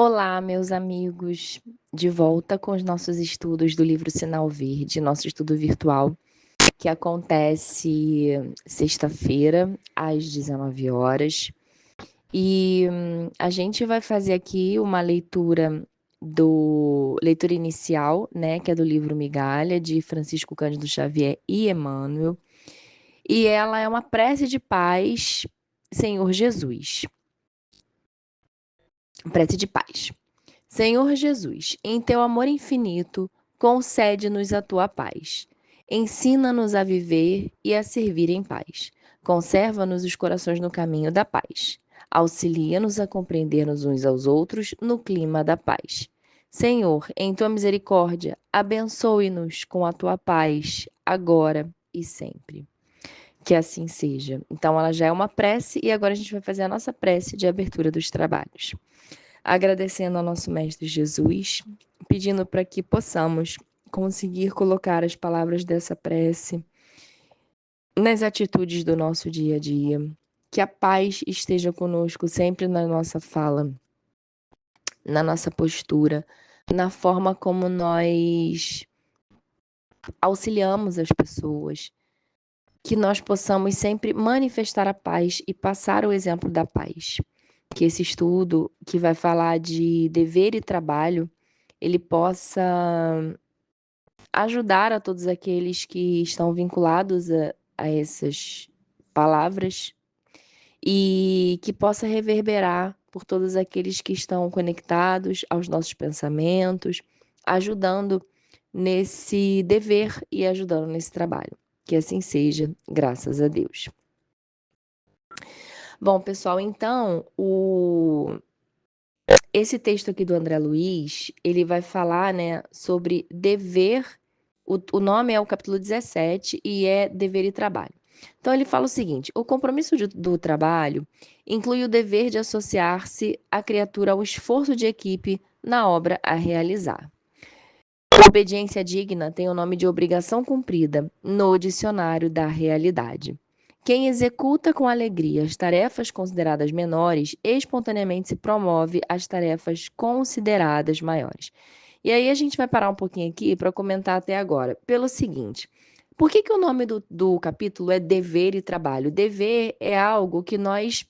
Olá, meus amigos, de volta com os nossos estudos do livro Sinal Verde, nosso estudo virtual, que acontece sexta-feira, às 19 horas. E a gente vai fazer aqui uma leitura inicial, né, que é do livro Migalha, de Francisco Cândido Xavier e Emmanuel. E ela é uma prece de paz, Senhor Jesus. Prece de paz. Senhor Jesus, em teu amor infinito, concede-nos a tua paz. Ensina-nos a viver e a servir em paz. Conserva-nos os corações no caminho da paz. Auxilia-nos a compreender-nos uns aos outros no clima da paz. Senhor, em tua misericórdia, abençoe-nos com a tua paz, agora e sempre. Que assim seja. Então, ela já é uma prece e agora a gente vai fazer a nossa prece de abertura dos trabalhos. Agradecendo ao nosso Mestre Jesus, pedindo para que possamos conseguir colocar as palavras dessa prece nas atitudes do nosso dia a dia. Que a paz esteja conosco sempre na nossa fala, na nossa postura, na forma como nós auxiliamos as pessoas. Que nós possamos sempre manifestar a paz e passar o exemplo da paz. Que esse estudo, que vai falar de dever e trabalho, ele possa ajudar a todos aqueles que estão vinculados a essas palavras e que possa reverberar por todos aqueles que estão conectados aos nossos pensamentos, ajudando nesse dever e ajudando nesse trabalho. Que assim seja, graças a Deus. Bom, pessoal, então, esse texto aqui do André Luiz, ele vai falar, né, sobre dever. O nome é o capítulo 17 e é dever e trabalho. Então, ele fala o seguinte: o compromisso do trabalho inclui o dever de associar-se à criatura ao esforço de equipe na obra a realizar. Obediência digna tem o nome de obrigação cumprida no dicionário da realidade. Quem executa com alegria as tarefas consideradas menores, espontaneamente se promove às tarefas consideradas maiores. E aí a gente vai parar um pouquinho aqui para comentar até agora. Pelo seguinte, por que o nome do capítulo é dever e trabalho? Dever é algo que nós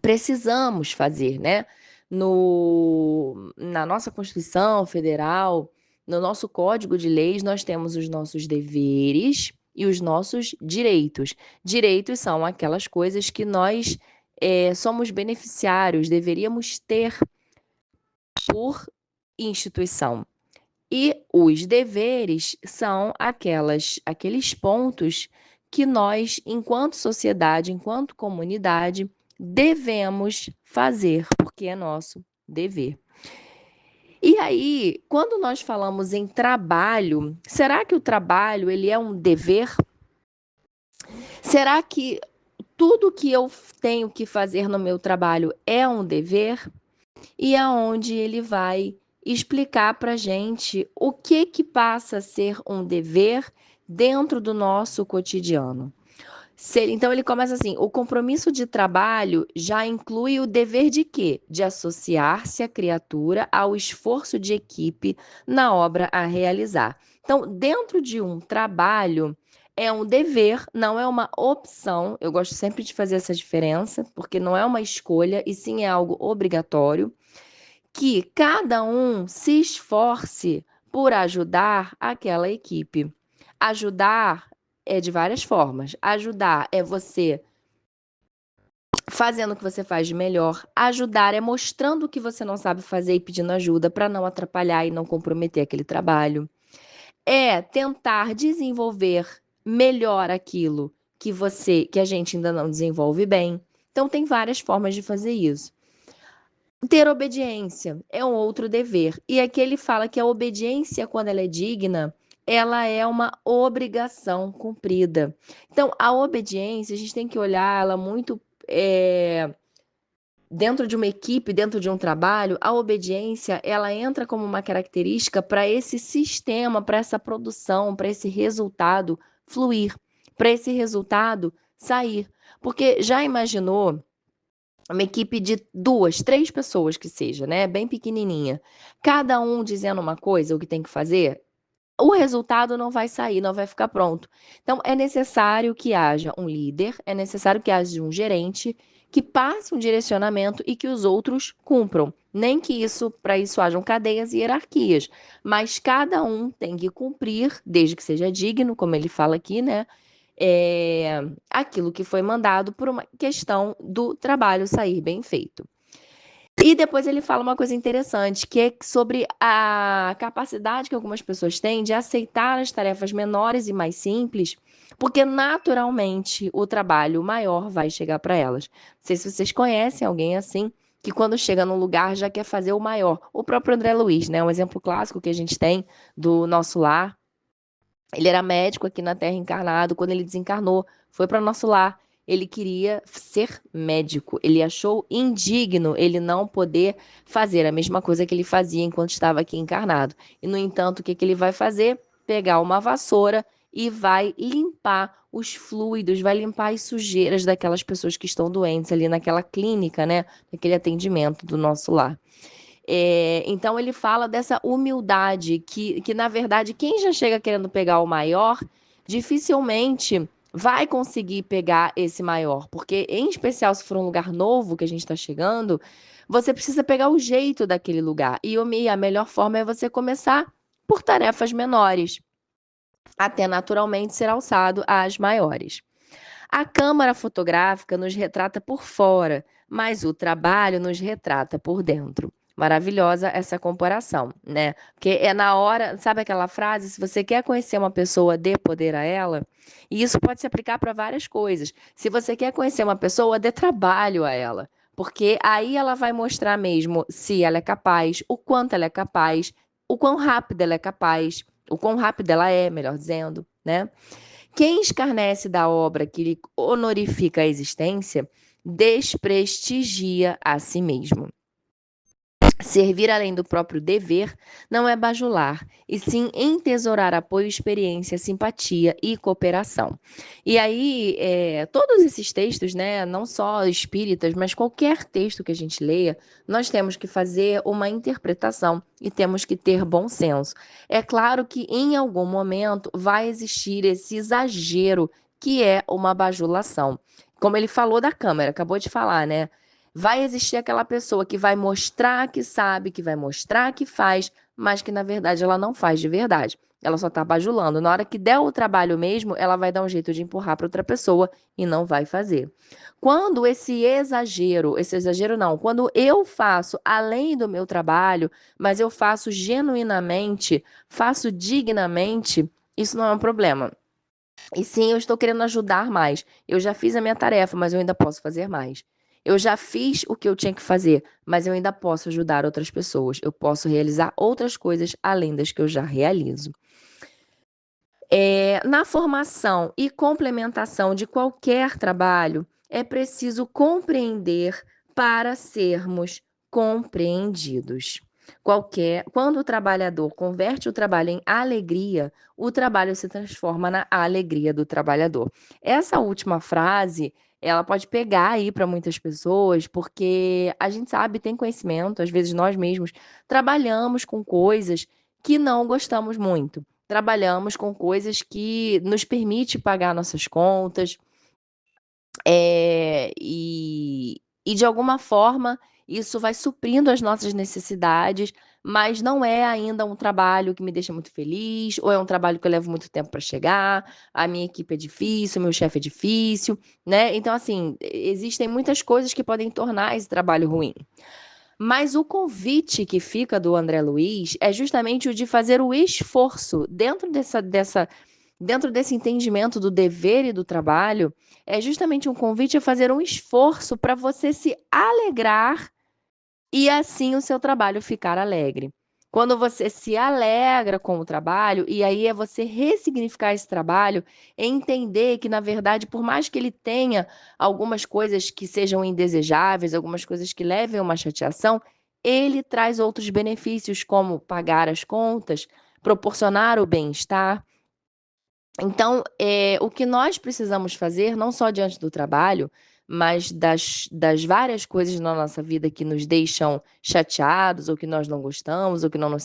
precisamos fazer, né? Na nossa Constituição Federal, no nosso Código de Leis, nós temos os nossos deveres e os nossos direitos. Direitos são aquelas coisas que nós somos beneficiários, deveríamos ter por instituição. E os deveres são aqueles pontos que nós, enquanto sociedade, enquanto comunidade, devemos fazer, porque é nosso dever. E aí, quando nós falamos em trabalho, será que o trabalho ele é um dever? Será que tudo que eu tenho que fazer no meu trabalho é um dever? E aonde ele vai explicar para a gente o que passa a ser um dever dentro do nosso cotidiano. Então ele começa assim: o compromisso de trabalho já inclui o dever de quê? De associar-se a criatura ao esforço de equipe na obra a realizar. Então, dentro de um trabalho, é um dever, não é uma opção. Eu gosto sempre de fazer essa diferença, porque não é uma escolha, e sim é algo obrigatório que cada um se esforce por ajudar aquela equipe. Ajudar é de várias formas. Ajudar é você fazendo o que você faz de melhor. Ajudar é mostrando o que você não sabe fazer e pedindo ajuda para não atrapalhar e não comprometer aquele trabalho. É tentar desenvolver melhor aquilo que a gente ainda não desenvolve bem. Então tem várias formas de fazer isso. Ter obediência é um outro dever. E aqui ele fala que a obediência, quando ela é digna, ela é uma obrigação cumprida. Então, a obediência, a gente tem que olhar ela muito dentro de uma equipe, dentro de um trabalho. A obediência, ela entra como uma característica para esse sistema, para essa produção, para esse resultado fluir, para esse resultado sair. Porque já imaginou uma equipe de 2, 3 pessoas que seja, né, bem pequenininha, cada um dizendo uma coisa, o que tem que fazer, o resultado não vai sair, não vai ficar pronto. Então, é necessário que haja um líder, é necessário que haja um gerente que passe um direcionamento e que os outros cumpram. Nem que isso, para isso hajam cadeias e hierarquias, mas cada um tem que cumprir, desde que seja digno, como ele fala aqui, né? Aquilo que foi mandado por uma questão do trabalho sair bem feito. E depois ele fala uma coisa interessante, que é sobre a capacidade que algumas pessoas têm de aceitar as tarefas menores e mais simples, porque naturalmente o trabalho maior vai chegar para elas. Não sei se vocês conhecem alguém assim, que quando chega num lugar já quer fazer o maior. O próprio André Luiz, né? Um exemplo clássico que a gente tem do nosso lar. Ele era médico aqui na Terra encarnado. Quando ele desencarnou, foi para nosso lar. Ele queria ser médico. Ele achou indigno ele não poder fazer a mesma coisa que ele fazia enquanto estava aqui encarnado. E, no entanto, o que ele vai fazer? Pegar uma vassoura e vai limpar os fluidos, vai limpar as sujeiras daquelas pessoas que estão doentes ali naquela clínica, né? Naquele atendimento do nosso lar. Então ele fala dessa humildade que, na verdade, quem já chega querendo pegar o maior, dificilmente vai conseguir pegar esse maior, porque, em especial, se for um lugar novo que a gente está chegando, você precisa pegar o jeito daquele lugar. E a melhor forma é você começar por tarefas menores, até naturalmente ser alçado às maiores. A câmara fotográfica nos retrata por fora, mas o trabalho nos retrata por dentro. Maravilhosa essa comparação, né? Porque é na hora, sabe aquela frase? Se você quer conhecer uma pessoa, dê poder a ela. E isso pode se aplicar para várias coisas. Se você quer conhecer uma pessoa, dê trabalho a ela. Porque aí ela vai mostrar mesmo se ela é capaz, o quanto ela é capaz, o quão rápida ela é capaz, o quão rápida ela é, melhor dizendo, né? Quem escarnece da obra que lhe honorifica a existência, desprestigia a si mesmo. Servir além do próprio dever não é bajular, e sim entesourar apoio, experiência, simpatia e cooperação. E aí, todos esses textos, né, não só espíritas, mas qualquer texto que a gente leia, nós temos que fazer uma interpretação e temos que ter bom senso. É claro que em algum momento vai existir esse exagero que é uma bajulação. Como ele falou da câmera, acabou de falar, né? Vai existir aquela pessoa que vai mostrar que sabe, que vai mostrar que faz, mas que na verdade ela não faz de verdade. Ela só está bajulando. Na hora que der o trabalho mesmo, ela vai dar um jeito de empurrar para outra pessoa e não vai fazer. Quando esse exagero não, quando eu faço além do meu trabalho, mas eu faço genuinamente, faço dignamente, isso não é um problema. E sim, eu estou querendo ajudar mais. Eu já fiz a minha tarefa, mas eu ainda posso fazer mais. Eu já fiz o que eu tinha que fazer, mas eu ainda posso ajudar outras pessoas. Eu posso realizar outras coisas além das que eu já realizo. Na formação e complementação de qualquer trabalho, é preciso compreender para sermos compreendidos. Quando o trabalhador converte o trabalho em alegria, o trabalho se transforma na alegria do trabalhador. Essa última frase, ela pode pegar aí para muitas pessoas, porque a gente sabe, tem conhecimento, às vezes nós mesmos trabalhamos com coisas que não gostamos muito. Trabalhamos com coisas que nos permite pagar nossas contas, e de alguma forma isso vai suprindo as nossas necessidades, mas não é ainda um trabalho que me deixa muito feliz, ou é um trabalho que eu levo muito tempo para chegar, a minha equipe é difícil, meu chefe é difícil, né? Então, assim, existem muitas coisas que podem tornar esse trabalho ruim. Mas o convite que fica do André Luiz é justamente o de fazer o esforço dentro desse entendimento do dever e do trabalho, é justamente um convite a fazer um esforço para você se alegrar e assim o seu trabalho ficar alegre. Quando você se alegra com o trabalho, e aí é você ressignificar esse trabalho, é entender que, na verdade, por mais que ele tenha algumas coisas que sejam indesejáveis, algumas coisas que levem a uma chateação, ele traz outros benefícios, como pagar as contas, proporcionar o bem-estar. Então, o que nós precisamos fazer, não só diante do trabalho, mas das várias coisas na nossa vida que nos deixam chateados, ou que nós não gostamos, ou que não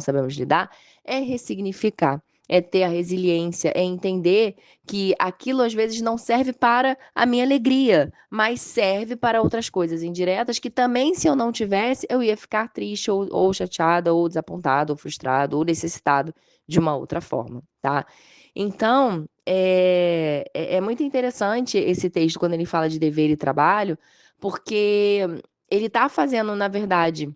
sabemos lidar, é ressignificar, é ter a resiliência, é entender que aquilo às vezes não serve para a minha alegria, mas serve para outras coisas indiretas que também, se eu não tivesse, eu ia ficar triste, ou chateada, ou desapontada, ou frustrado, ou necessitado de uma outra forma, tá? Então, é muito interessante esse texto quando ele fala de dever e trabalho, porque ele está fazendo, na verdade,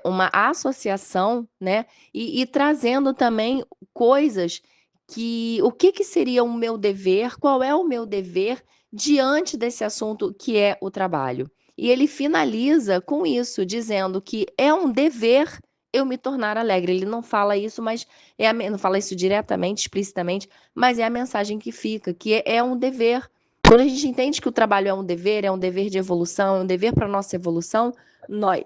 uma associação, né? E trazendo também coisas que o que seria o meu dever, qual é o meu dever diante desse assunto que é o trabalho. E ele finaliza com isso, dizendo que é um dever eu me tornar alegre. Ele não fala isso, mas não fala isso diretamente, explicitamente, mas é a mensagem que fica, que é um dever. Quando a gente entende que o trabalho é um dever de evolução, é um dever para a nossa evolução, nós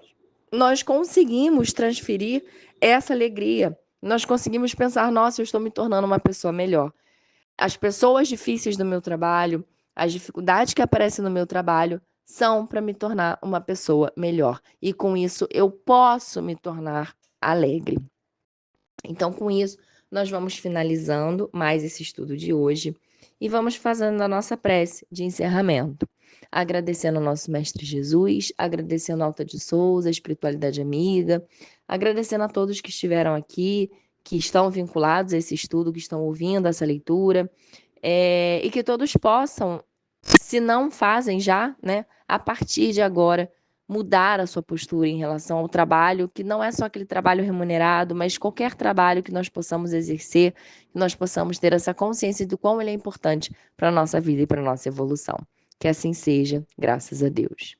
nós conseguimos transferir essa alegria. Nós conseguimos pensar, nossa, eu estou me tornando uma pessoa melhor. As pessoas difíceis do meu trabalho, as dificuldades que aparecem no meu trabalho, são para me tornar uma pessoa melhor. E com isso eu posso me tornar alegre. Então, com isso, nós vamos finalizando mais esse estudo de hoje e vamos fazendo a nossa prece de encerramento. Agradecendo ao nosso Mestre Jesus, agradecendo a Alta de Souza, a Espiritualidade Amiga, agradecendo a todos que estiveram aqui, que estão vinculados a esse estudo, que estão ouvindo essa leitura, e que todos possam, se não fazem já, né, a partir de agora, mudar a sua postura em relação ao trabalho, que não é só aquele trabalho remunerado, mas qualquer trabalho que nós possamos exercer, que nós possamos ter essa consciência do quão ele é importante para a nossa vida e para a nossa evolução. Que assim seja, graças a Deus.